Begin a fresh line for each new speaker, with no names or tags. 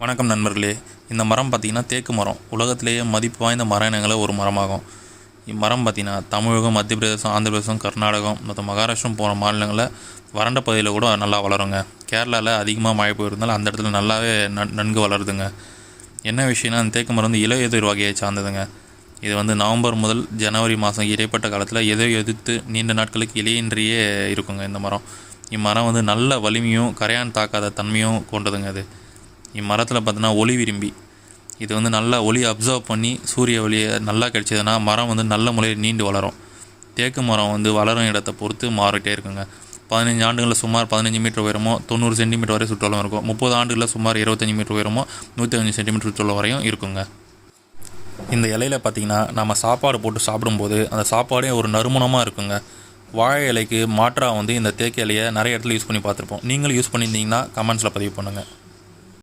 வணக்கம் நண்பர்களே. இந்த மரம் பார்த்திங்கன்னா தேக்கு மரம். உலகத்திலேயே மதிப்பு வாய்ந்த மர இனங்களில் ஒரு மரமாகும். இம்மரம் பார்த்திங்கன்னா தமிழகம், மத்திய பிரதேசம், ஆந்திர பிரதேசம், கர்நாடகம் மற்றும் மகாராஷ்டிரம் போன்ற மாநிலங்களில் வறண்ட பகுதியில் கூட நல்லா வளருங்க. கேரளாவில் அதிகமாக மழை பெய்யுறதுனால அந்த இடத்துல நல்லாவே நன்கு வளருதுங்க. என்ன விஷயம்னா, அந்த தேக்கு மரம் இலையுதிர் வகையை சார்ந்ததுங்க. இது நவம்பர் முதல் ஜனவரி மாதம் இடைப்பட்ட காலத்தில் எதை எதிர்த்து நீண்ட நாட்களுக்கு இலையின்றியே இருக்குங்க. இந்த மரம் இம்மரம் நல்ல வலிமையும் கரையான் தாக்காத தன்மையும் கொண்டதுங்க. இம்மரத்தில் பார்த்தீங்கன்னா ஒளி விரும்பி இது நல்லா ஒளி அப்சர்வ் பண்ணி சூரிய ஒளியை நல்லா கிடைச்சதுன்னா மரம் நல்ல முறையில் நீண்டு வளரும். தேக்கு மரம் வளரும் இடத்தை பொறுத்து மாறிட்டே இருக்குங்க. 15 ஆண்டுகளில் சுமார் 15 மீட்டர் உயரமோ 90 சென்டிமீட்டர் வரை சுற்றளவு இருக்கும். 30 ஆண்டுகளில் சுமார் 25 மீட்டர் உயரமோ 105 சென்டிமீட்டர் சுற்றளவு வரையும் இருக்குங்க. இந்த இலையில் பார்த்திங்கன்னா நம்ம சாப்பாடு போட்டு சாப்பிடும்போது அந்த சாப்பாடே ஒரு நறுமணமாக இருக்குங்க. வாழை இலைக்கு மாற்றாக இந்த தேக்கு இலையை நிறைய இடத்துல யூஸ் பண்ணி பார்த்துருப்போம். நீங்களும் யூஸ் பண்ணியிருந்தீங்கன்னா கமெண்ட்ஸில் பதிவு பண்ணுங்கள்.